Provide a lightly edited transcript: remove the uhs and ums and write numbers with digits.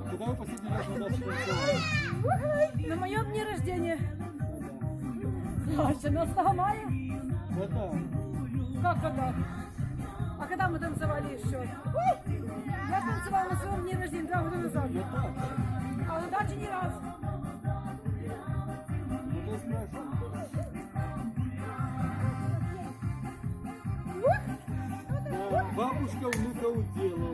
Когда вы последний раз на даче танцевали? На моем дне рождения. А, 17 мая? Это Как когда? А когда мы танцевали еще? Я танцевала на своем дне рождения 2 года назад. А на даче ни разу. ну то спрашиваю. Бабушка внука удела.